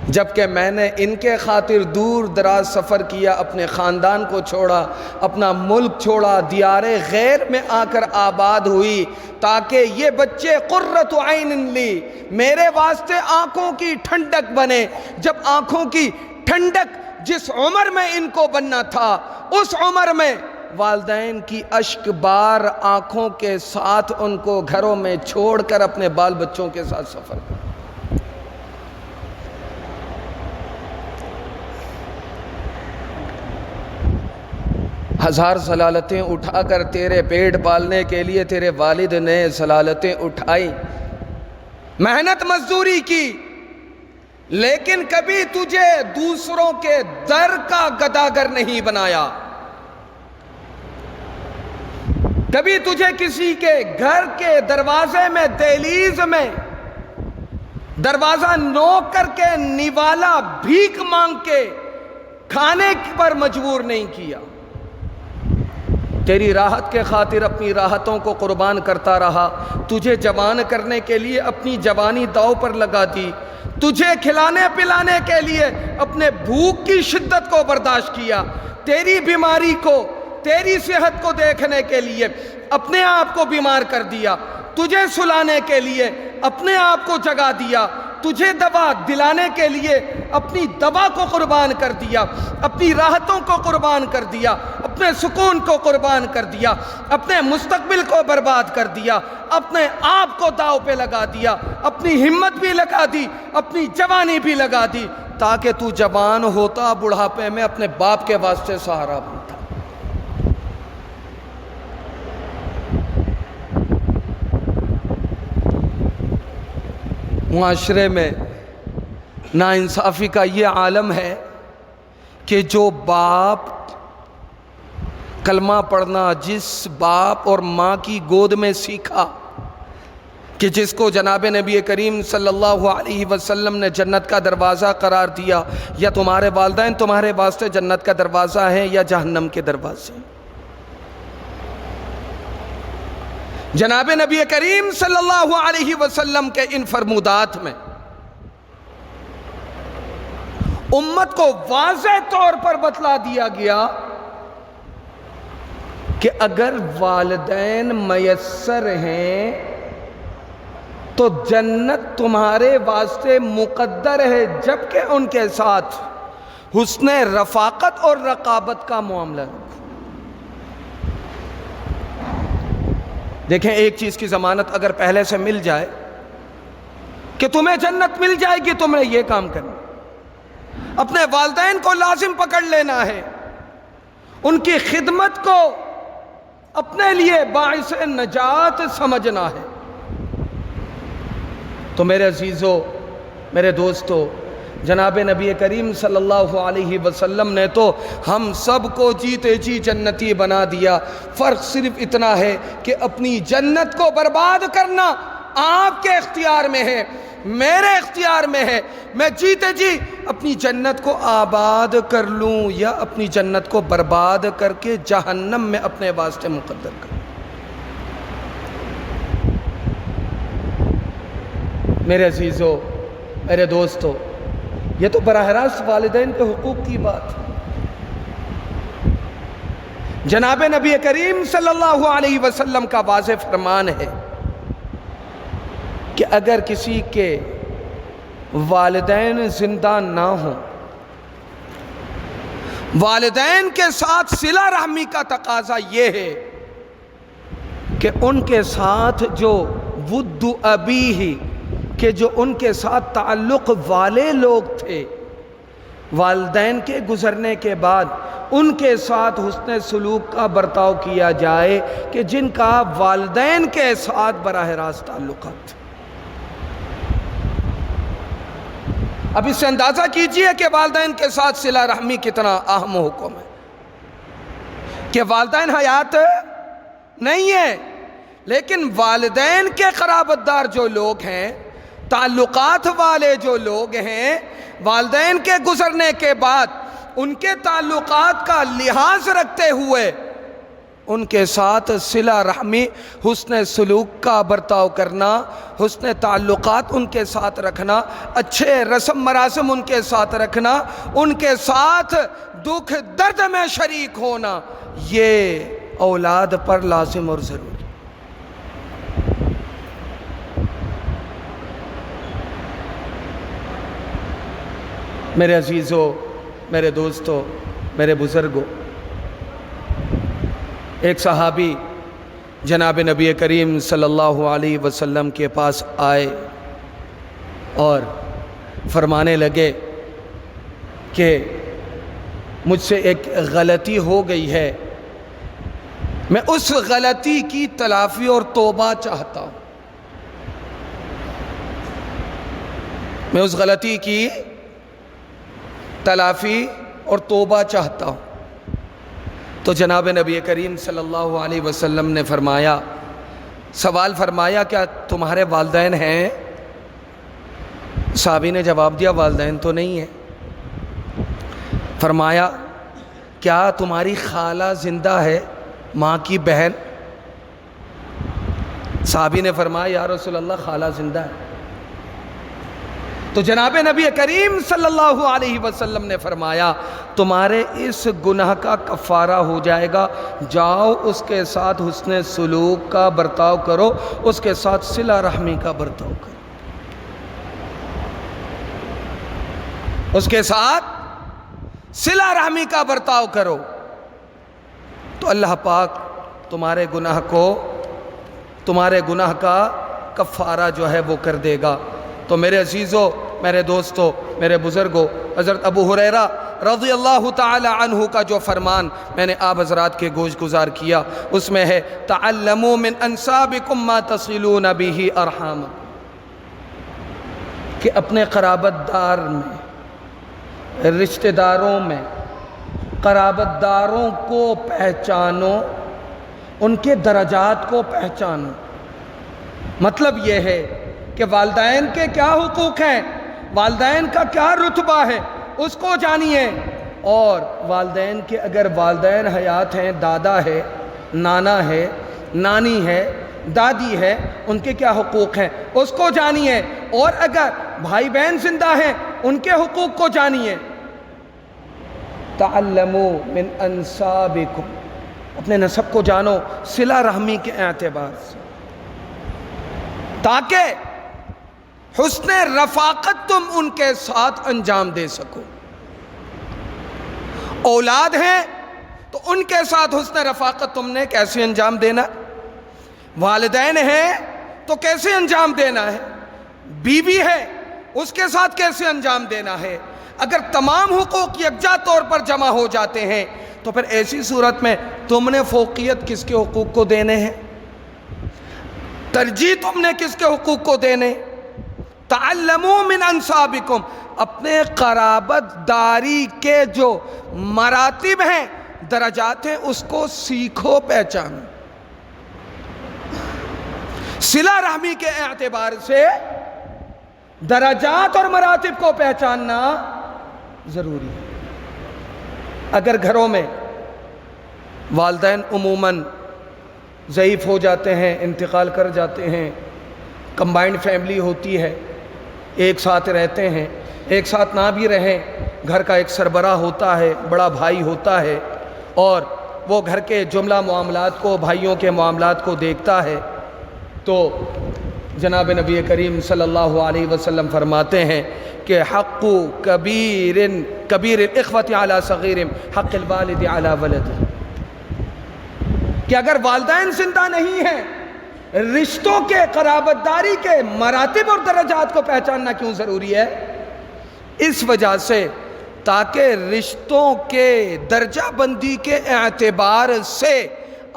جبکہ میں نے ان کے خاطر دور دراز سفر کیا، اپنے خاندان کو چھوڑا، اپنا ملک چھوڑا، دیار غیر میں آ کر آباد ہوئی تاکہ یہ بچے قرۃ عین لی، میرے واسطے آنکھوں کی ٹھنڈک بنے۔ جب آنکھوں کی ٹھنڈک جس عمر میں ان کو بننا تھا، اس عمر میں والدین کی اشک بار آنکھوں کے ساتھ ان کو گھروں میں چھوڑ کر اپنے بال بچوں کے ساتھ سفر کر۔ ہزار سلالتیں اٹھا کر تیرے پیٹ پالنے کے لیے تیرے والد نے سلالتیں اٹھائی، محنت مزدوری کی، لیکن کبھی تجھے دوسروں کے در کا گداگر نہیں بنایا، کبھی تجھے کسی کے گھر کے دروازے میں، دہلیز میں دروازہ نوک کر کے نوالا بھیک مانگ کے کھانے پر مجبور نہیں کیا، تیری راحت کے خاطر اپنی راحتوں کو قربان کرتا رہا، تجھے جوان کرنے کے لیے اپنی جوانی داؤ پر لگا دی، تجھے کھلانے پلانے کے لیے اپنے بھوک کی شدت کو برداشت کیا، تیری بیماری کو، تیری صحت کو دیکھنے کے لیے اپنے آپ کو بیمار کر دیا، تجھے سلانے کے لیے اپنے آپ کو جگا دیا، تجھے دوا دلانے کے لیے اپنی دوا کو قربان کر دیا، اپنی راحتوں کو قربان کر دیا، اپنے سکون کو قربان کر دیا، اپنے مستقبل کو برباد کر دیا، اپنے آپ کو داؤ پہ لگا دیا، اپنی ہمت بھی لگا دی، اپنی جوانی بھی لگا دی، تاکہ تو جوان ہوتا بڑھاپے میں اپنے باپ کے واسطے سہارا بنتا۔ معاشرے میں ناانصافی کا یہ عالم ہے کہ جو باپ کلمہ پڑھنا جس باپ اور ماں کی گود میں سیکھا، کہ جس کو جناب نبی کریم صلی اللہ علیہ وسلم نے جنت کا دروازہ قرار دیا، یا تمہارے والدین تمہارے واسطے جنت کا دروازہ ہیں یا جہنم کے دروازے۔ جناب نبی کریم صلی اللہ علیہ وسلم کے ان فرمودات میں امت کو واضح طور پر بتلا دیا گیا کہ اگر والدین میسر ہیں تو جنت تمہارے واسطے مقدر ہے، جبکہ ان کے ساتھ حسن رفاقت اور رقابت کا معاملہ رکھو۔ دیکھیں، ایک چیز کی ضمانت اگر پہلے سے مل جائے کہ تمہیں جنت مل جائے گی، تمہیں یہ کام کرنا، اپنے والدین کو لازم پکڑ لینا ہے، ان کی خدمت کو اپنے لیے باعث نجات سمجھنا ہے۔ تو میرے عزیزو، میرے دوستو، جناب نبی کریم صلی اللہ علیہ وسلم نے تو ہم سب کو جیتے جی جنتی بنا دیا، فرق صرف اتنا ہے کہ اپنی جنت کو برباد کرنا آپ کے اختیار میں ہے، میرے اختیار میں ہے، میں جیتے جی اپنی جنت کو آباد کر لوں یا اپنی جنت کو برباد کر کے جہنم میں اپنے واسطے مقدر کروں۔ میرے عزیزو، میرے دوستو، یہ تو براہ راست والدین کے حقوق کی بات ہے۔ جناب نبی کریم صلی اللہ علیہ وسلم کا واضح فرمان ہے کہ اگر کسی کے والدین زندہ نہ ہوں، والدین کے ساتھ صلہ رحمی کا تقاضا یہ ہے کہ ان کے ساتھ جو ود ابیہ، کہ جو ان کے ساتھ تعلق والے لوگ تھے، والدین کے گزرنے کے بعد ان کے ساتھ حسن سلوک کا برتاؤ کیا جائے کہ جن کا والدین کے ساتھ براہ راست تعلقات تھے۔ اب اس سے اندازہ کیجئے کہ والدین کے ساتھ صلہ رحمی کتنا اہم حکم ہے، کہ والدین حیات نہیں ہیں، لیکن والدین کے قرابت دار جو لوگ ہیں، تعلقات والے جو لوگ ہیں، والدین کے گزرنے کے بعد ان کے تعلقات کا لحاظ رکھتے ہوئے ان کے ساتھ صلہ رحمی، حسن سلوک کا برتاؤ کرنا، حسن تعلقات ان کے ساتھ رکھنا، اچھے رسم مراسم ان کے ساتھ رکھنا، ان کے ساتھ دکھ درد میں شریک ہونا، یہ اولاد پر لازم اور ضروری۔ میرے عزیزو، میرے دوستو، میرے بزرگوں، ایک صحابی جناب نبی کریم صلی اللہ علیہ وسلم کے پاس آئے اور فرمانے لگے کہ مجھ سے ایک غلطی ہو گئی ہے، میں اس غلطی کی تلافی اور توبہ چاہتا ہوں، میں اس غلطی کی تلافی اور توبہ چاہتا ہوں۔ تو جناب نبی کریم صلی اللہ علیہ وسلم نے فرمایا، سوال فرمایا کیا تمہارے والدین ہیں؟ صحابی نے جواب دیا والدین تو نہیں ہیں۔ فرمایا کیا تمہاری خالہ زندہ ہے، ماں کی بہن؟ صحابی نے فرمایا یا رسول اللہ خالہ زندہ ہے۔ تو جناب نبی کریم صلی اللہ علیہ وسلم نے فرمایا تمہارے اس گناہ کا کفارہ ہو جائے گا، جاؤ اس کے ساتھ حسن سلوک کا برتاؤ کرو، اس کے ساتھ صلہ رحمی کا برتاؤ کرو، اس کے ساتھ صلہ رحمی کا برتاؤ کرو، تو اللہ پاک تمہارے گناہ کا کفارہ جو ہے وہ کر دے گا۔ تو میرے عزیزو، میرے دوستو، میرے بزرگو، حضرت ابو ہریرہ رضی اللہ تعالی عنہ کا جو فرمان میں نے آپ حضرات کے گوش گزار کیا، اس میں ہے تعلموا من انسابکم ما تصلون به ارحام، کہ اپنے قرابت دار میں، رشتہ داروں میں، قرابت داروں کو پہچانو، ان کے درجات کو پہچانو۔ مطلب یہ ہے کہ والدین کے کیا حقوق ہیں، والدین کا کیا رتبہ ہے، اس کو جانیے، اور والدین کے اگر والدین حیات ہیں، دادا ہے، نانا ہے، نانی ہے، دادی ہے، ان کے کیا حقوق ہیں اس کو جانیے، اور اگر بھائی بہن زندہ ہیں ان کے حقوق کو جانیے۔ تعلموا من انسابکم، اپنے نسب کو جانو صلہ رحمی کے اعتبار سے، تاکہ حسن رفاقت تم ان کے ساتھ انجام دے سکو۔ اولاد ہیں تو ان کے ساتھ حسن رفاقت تم نے کیسے انجام دینا، والدین ہیں تو کیسے انجام دینا ہے، بیوی ہے اس کے ساتھ کیسے انجام دینا ہے۔ اگر تمام حقوق یکجا طور پر جمع ہو جاتے ہیں تو پھر ایسی صورت میں تم نے فوقیت کس کے حقوق کو دینے ہیں، ترجیح تم نے کس کے حقوق کو دینے۔ تعلموا من انسابکم، اپنے قرابت داری کے جو مراتب ہیں، درجات ہیں، اس کو سیکھو، پہچانو۔ صلہ رحمی کے اعتبار سے درجات اور مراتب کو پہچاننا ضروری ہے۔ اگر گھروں میں والدین عموماً ضعیف ہو جاتے ہیں، انتقال کر جاتے ہیں، کمبائنڈ فیملی ہوتی ہے، ایک ساتھ رہتے ہیں، ایک ساتھ نہ بھی رہیں، گھر کا ایک سربراہ ہوتا ہے، بڑا بھائی ہوتا ہے، اور وہ گھر کے جملہ معاملات کو، بھائیوں کے معاملات کو دیکھتا ہے، تو جناب نبی کریم صلی اللہ علیہ وسلم فرماتے ہیں کہ حق کبیر الاخوۃ علی صغیر حق الوالد علی ولد، کہ اگر والدین زندہ نہیں ہیں، رشتوں کے، قرابت داری کے مراتب اور درجات کو پہچاننا کیوں ضروری ہے؟ اس وجہ سے تاکہ رشتوں کے درجہ بندی کے اعتبار سے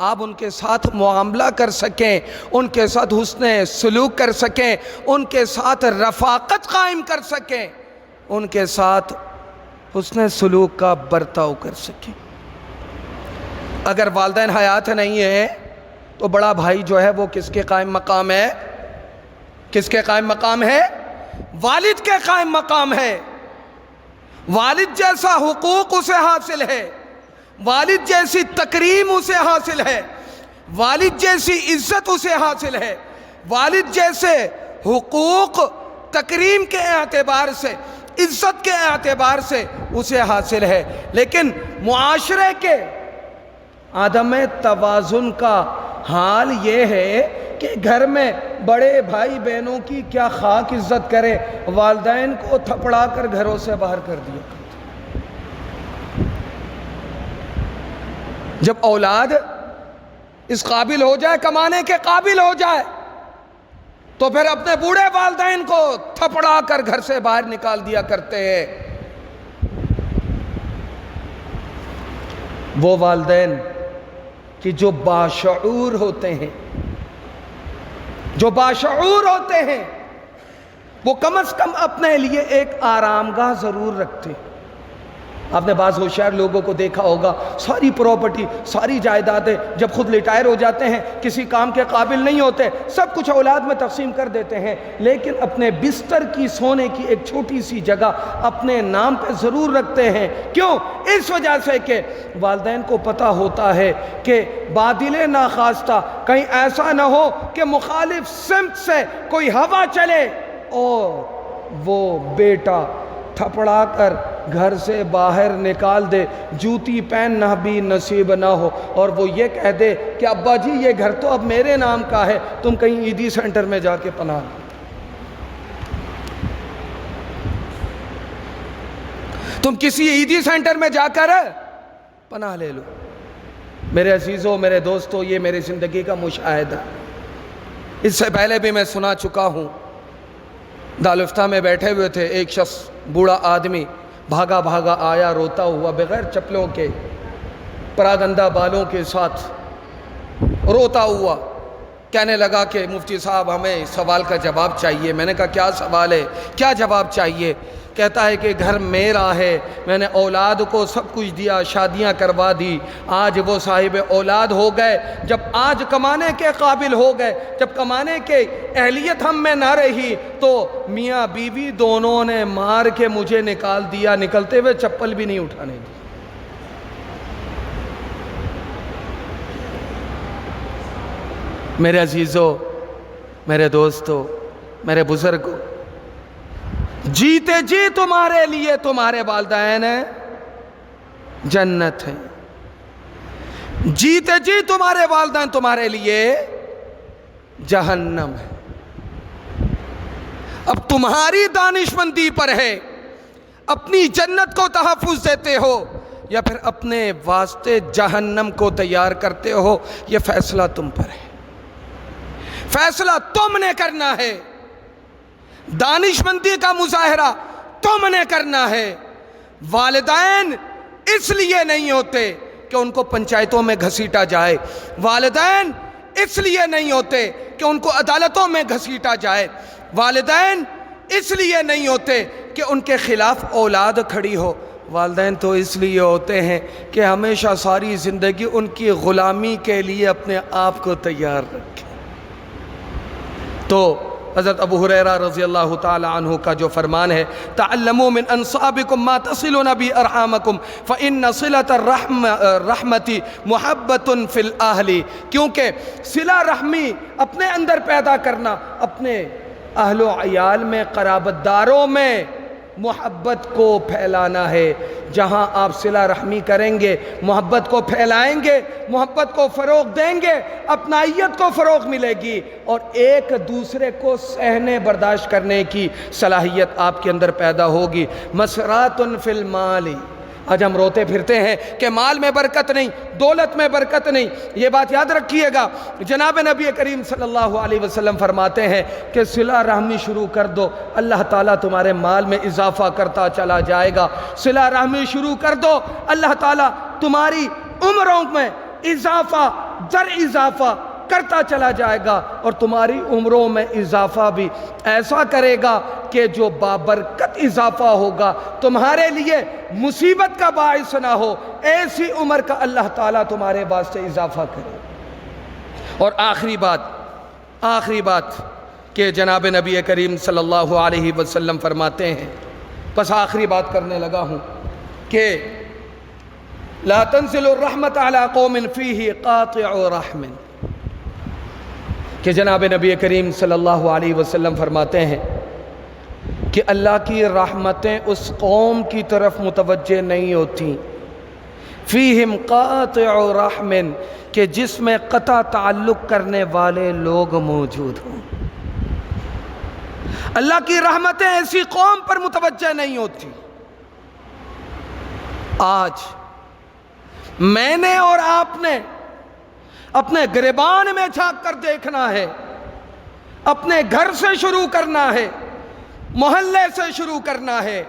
آپ ان کے ساتھ معاملہ کر سکیں، ان کے ساتھ حسن سلوک کر سکیں، ان کے ساتھ رفاقت قائم کر سکیں، ان کے ساتھ حسن سلوک کا برتاؤ کر سکیں۔ اگر والدین حیات نہیں ہیں تو بڑا بھائی جو ہے وہ کس کے قائم مقام ہے؟ کس کے قائم مقام ہے؟ والد کے قائم مقام ہے۔ والد جیسا حقوق اسے حاصل ہے، والد جیسی تکریم اسے حاصل ہے، والد جیسی عزت اسے حاصل ہے، والد جیسے حقوق تکریم کے اعتبار سے، عزت کے اعتبار سے اسے حاصل ہے۔ لیکن معاشرے کے عدم توازن کا حال یہ ہے کہ گھر میں بڑے بھائی بہنوں کی کیا خاک عزت کرے، والدین کو تھپڑا کر گھروں سے باہر کر دیا کرتے۔ جب اولاد اس قابل ہو جائے، کمانے کے قابل ہو جائے، تو پھر اپنے بوڑھے والدین کو تھپڑا کر گھر سے باہر نکال دیا کرتے ہیں۔ وہ والدین کہ جو باشعور ہوتے ہیں، جو باشعور ہوتے ہیں، وہ کم از کم اپنے لیے ایک آرام گاہ ضرور رکھتے ہیں۔ آپ نے بعض ہوشیار لوگوں کو دیکھا ہوگا، ساری پراپرٹی، ساری جائیدادیں جب خود ریٹائر ہو جاتے ہیں، کسی کام کے قابل نہیں ہوتے، سب کچھ اولاد میں تقسیم کر دیتے ہیں، لیکن اپنے بستر کی سونے کی ایک چھوٹی سی جگہ اپنے نام پہ ضرور رکھتے ہیں۔ کیوں؟ اس وجہ سے کہ والدین کو پتہ ہوتا ہے کہ بادل ناخواستہ کہیں ایسا نہ ہو کہ مخالف سمت سے کوئی ہوا چلے اور وہ بیٹا تھپڑا کر گھر سے باہر نکال دے، جوتی پہننا بھی نصیب نہ ہو، اور وہ یہ کہہ دے کہ ابا جی یہ گھر تو اب میرے نام کا ہے، تم کہیں عیدی سینٹر میں جا کے پناہ لو، تم کسی عیدی سینٹر میں جا کر پناہ لے لو۔ میرے عزیزوں، میرے دوستوں، یہ میری زندگی کا مشاہدہ، اس سے پہلے بھی میں سنا چکا ہوں۔ دارالفتہ میں بیٹھے ہوئے تھے، ایک شخص بوڑھا آدمی بھاگا بھاگا آیا، روتا ہوا، بغیر چپلوں کے، پراگندہ بالوں کے ساتھ روتا ہوا، کہنے لگا کہ مفتی صاحب ہمیں اس سوال کا جواب چاہیے۔ میں نے کہا کیا سوال ہے، کیا جواب چاہیے؟ کہتا ہے کہ گھر میرا ہے، میں نے اولاد کو سب کچھ دیا، شادیاں کروا دی، آج وہ صاحب اولاد ہو گئے، جب آج کمانے کے قابل ہو گئے، جب کمانے کے اہلیت ہم میں نہ رہی تو میاں بیوی دونوں نے مار کے مجھے نکال دیا، نکلتے ہوئے چپل بھی نہیں اٹھانے دی۔ میرے عزیزوں، میرے دوستوں، میرے بزرگوں، جیتے جی تمہارے لیے تمہارے والدین جنت ہیں، جیتے جی تمہارے والدین تمہارے لیے جہنم ہے۔ اب تمہاری دانشمندی پر ہے، اپنی جنت کو تحفظ دیتے ہو یا پھر اپنے واسطے جہنم کو تیار کرتے ہو، یہ فیصلہ تم پر ہے، فیصلہ تم نے کرنا ہے، دانشمندی کا مظاہرہ تم نے کرنا ہے۔ والدین اس لیے نہیں ہوتے کہ ان کو پنچایتوں میں گھسیٹا جائے، والدین اس لیے نہیں ہوتے کہ ان کو عدالتوں میں گھسیٹا جائے، والدین اس لیے نہیں ہوتے کہ ان کے خلاف اولاد کھڑی ہو، والدین تو اس لیے ہوتے ہیں کہ ہمیشہ ساری زندگی ان کی غلامی کے لیے اپنے آپ کو تیار رکھیں۔ تو حضرت ابو ہریرہ رضی اللہ تعالی عنہ کا جو فرمان ہے، تعلموا من انصابکم ما تصلون بی ارحامکم فإن صلة الرحمة محبت فی الاہل، کیونکہ صلہ رحمی اپنے اندر پیدا کرنا، اپنے اہل و عیال میں، قرابت داروں میں محبت کو پھیلانا ہے۔ جہاں آپ صلہ رحمی کریں گے، محبت کو پھیلائیں گے، محبت کو فروغ دیں گے، اپنائیت کو فروغ ملے گی، اور ایک دوسرے کو سہنے برداشت کرنے کی صلاحیت آپ کے اندر پیدا ہوگی۔ مسرات فی المال، آج ہم روتے پھرتے ہیں کہ مال میں برکت نہیں، دولت میں برکت نہیں، یہ بات یاد رکھیے گا، جناب نبی کریم صلی اللہ علیہ وسلم فرماتے ہیں کہ صلہ رحمی شروع کر دو، اللہ تعالیٰ تمہارے مال میں اضافہ کرتا چلا جائے گا۔ صلہ رحمی شروع کر دو، اللہ تعالیٰ تمہاری عمروں میں اضافہ در اضافہ کرتا چلا جائے گا، اور تمہاری عمروں میں اضافہ بھی ایسا کرے گا کہ جو بابرکت اضافہ ہوگا، تمہارے لیے مصیبت کا باعث نہ ہو، ایسی عمر کا اللہ تعالیٰ تمہارے واسطے اضافہ کرے۔ اور آخری بات کہ جناب نبی کریم صلی اللہ علیہ وسلم فرماتے ہیں، بس آخری بات کرنے لگا ہوں، کہ لا تنزل الرحمت علی قوم فیہ قاطع رحم، کہ جناب نبی کریم صلی اللہ علیہ وسلم فرماتے ہیں کہ اللہ کی رحمتیں اس قوم کی طرف متوجہ نہیں ہوتی، فیہم قاطع رحم، کہ جس میں قطع تعلق کرنے والے لوگ موجود ہوں۔ اللہ کی رحمتیں ایسی قوم پر متوجہ نہیں ہوتی۔ آج میں نے اور آپ نے اپنے گریبان میں جھانک کر دیکھنا ہے، اپنے گھر سے شروع کرنا ہے، محلے سے شروع کرنا ہے،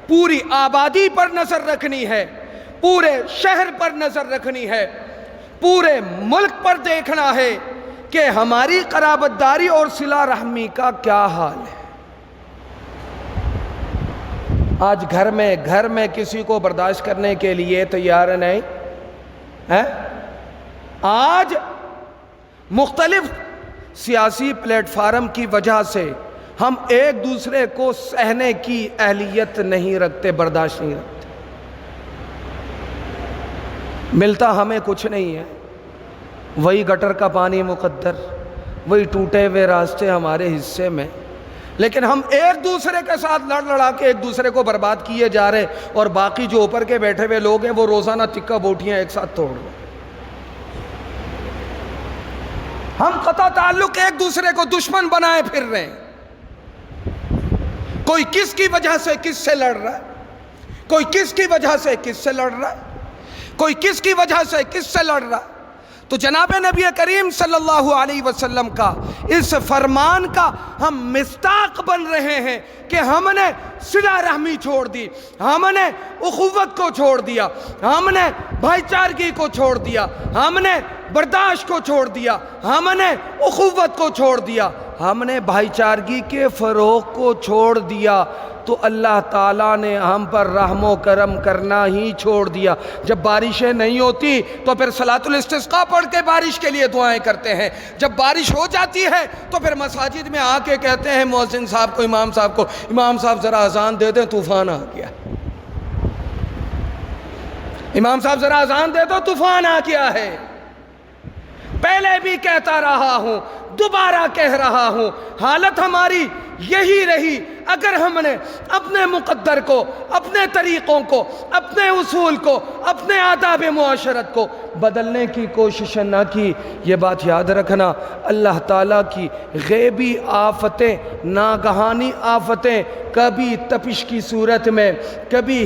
پوری آبادی پر نظر رکھنی ہے، پورے شہر پر نظر رکھنی ہے، پورے ملک پر دیکھنا ہے کہ ہماری قرابت داری اور صلہ رحمی کا کیا حال ہے۔ آج گھر میں کسی کو برداشت کرنے کے لیے تیار نہیں ہے۔ آج مختلف سیاسی پلیٹ فارم کی وجہ سے ہم ایک دوسرے کو سہنے کی اہلیت نہیں رکھتے، برداشت نہیں رکھتے۔ ملتا ہمیں کچھ نہیں ہے، وہی گٹر کا پانی مقدر، وہی ٹوٹے ہوئے راستے ہمارے حصے میں، لیکن ہم ایک دوسرے کے ساتھ لڑ لڑا کے ایک دوسرے کو برباد کیے جا رہے، اور باقی جو اوپر کے بیٹھے ہوئے لوگ ہیں وہ روزانہ تکہ بوٹیاں ایک ساتھ توڑ رہے۔ ہم قطع تعلق ایک دوسرے کو دشمن بنائے پھر رہے ہیں۔ کوئی کس کی وجہ سے کس سے لڑ رہا ہے، کوئی کس کی وجہ سے کس سے لڑ رہا ہے، کوئی کس کی وجہ سے کس سے لڑ رہا ہے۔ تو جناب نبی کریم صلی اللہ علیہ وسلم کا اس فرمان کا ہم مصداق بن رہے ہیں کہ ہم نے صلہ رحمی چھوڑ دی، ہم نے اخوت کو چھوڑ دیا، ہم نے بھائی چارگی کو چھوڑ دیا، ہم نے برداشت کو چھوڑ دیا، ہم نے اخوت کو چھوڑ دیا، ہم نے بھائی چارگی کے فروغ کو چھوڑ دیا، تو اللہ تعالیٰ نے ہم پر رحم و کرم کرنا ہی چھوڑ دیا۔ جب بارشیں نہیں ہوتی تو پھر صلاۃ الاستسقاء پڑھ کے بارش کے لیے دعائیں کرتے ہیں، جب بارش ہو جاتی ہے تو پھر مساجد میں آ کے کہتے ہیں مؤذن صاحب کو، امام صاحب ذرا اذان دے دیں، طوفان آ گیا، امام صاحب ذرا اذان دے دو، طوفان آ گیا ہے۔ پہلے بھی کہتا رہا ہوں، دوبارہ کہہ رہا ہوں، حالت ہماری یہی رہی اگر ہم نے اپنے مقدر کو، اپنے طریقوں کو، اپنے اصول کو، اپنے آداب معاشرت کو بدلنے کی کوشش نہ کی۔ یہ بات یاد رکھنا، اللہ تعالیٰ کی غیبی آفتیں، ناگہانی آفتیں، کبھی تپش کی صورت میں، کبھی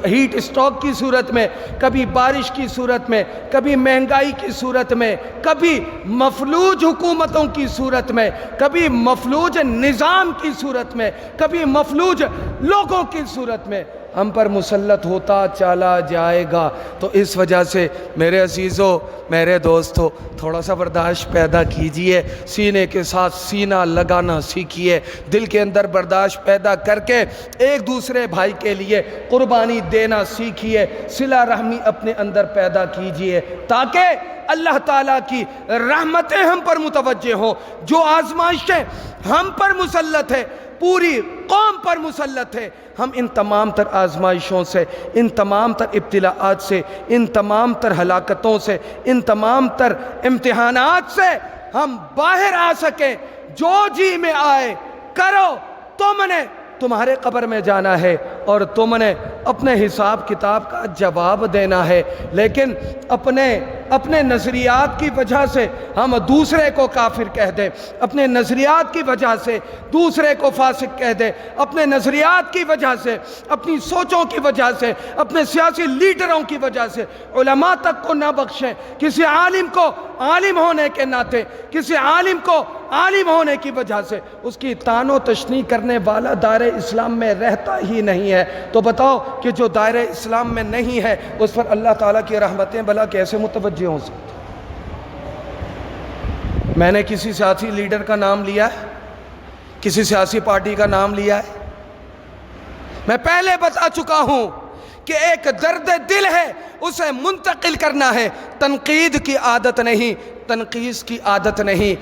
ہیٹ اسٹروک کی صورت میں، کبھی بارش کی صورت میں، کبھی مہنگائی کی صورت میں، کبھی مفلوج حکومتوں کی صورت میں، کبھی مفلوج نظام کی صورت میں، کبھی مفلوج لوگوں کی صورت میں ہم پر مسلط ہوتا چلا جائے گا۔ تو اس وجہ سے میرے عزیزوں، میرے دوستوں، تھوڑا سا برداشت پیدا کیجئے، سینے کے ساتھ سینہ لگانا سیکھیے، دل کے اندر برداشت پیدا کر کے ایک دوسرے بھائی کے لیے قربانی دینا سیکھیے، صلہ رحمی اپنے اندر پیدا کیجئے، تاکہ اللہ تعالیٰ کی رحمتیں ہم پر متوجہ ہوں۔ جو آزمائشیں ہم پر مسلط ہے، پوری قوم پر مسلط ہے، ہم ان تمام تر آزمائشوں سے، ان تمام تر ابتلاءات سے، ان تمام تر ہلاکتوں سے، ان تمام تر امتحانات سے ہم باہر آ سکیں۔ جو جی میں آئے کرو، تم نے تمہارے قبر میں جانا ہے اور تم نے اپنے حساب کتاب کا جواب دینا ہے، لیکن اپنے نظریات کی وجہ سے ہم دوسرے کو کافر کہہ دیں، اپنے نظریات کی وجہ سے دوسرے کو فاسق کہہ دیں، اپنے نظریات کی وجہ سے، اپنی سوچوں کی وجہ سے، اپنے سیاسی لیڈروں کی وجہ سے علماء تک کو نہ بخشیں۔ کسی عالم کو عالم ہونے کے ناطے، کسی عالم کو عالم ہونے کی وجہ سے اس کی طعن و تشنیع کرنے والا دائرہ اسلام میں رہتا ہی نہیں ہے۔ تو بتاؤ کہ جو دائرہ اسلام میں نہیں ہے اس پر اللہ تعالیٰ کی رحمتیں بھلا کیسے متوجہ ہو سکتی؟ میں نے کسی سیاسی لیڈر کا نام لیا ہے، کسی سیاسی پارٹی کا نام لیا ہے؟ میں پہلے بتا چکا ہوں کہ ایک درد دل ہے، اسے منتقل کرنا ہے، تنقید کی عادت نہیں، تنقیص کی عادت نہیں،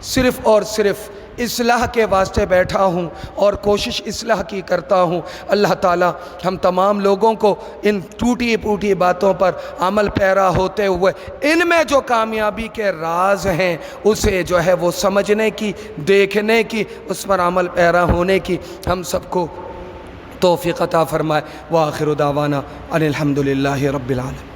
صرف اور صرف اصلاح کے واسطے بیٹھا ہوں اور کوشش اصلاح کی کرتا ہوں۔ اللہ تعالیٰ ہم تمام لوگوں کو ان ٹوٹی پھوٹی باتوں پر عمل پیرا ہوتے ہوئے ان میں جو کامیابی کے راز ہیں اسے جو ہے وہ سمجھنے کی، دیکھنے کی، اس پر عمل پیرا ہونے کی ہم سب کو توفیق عطا فرمائے۔ وآخر دعوانا ان الحمدللہ رب العالمین۔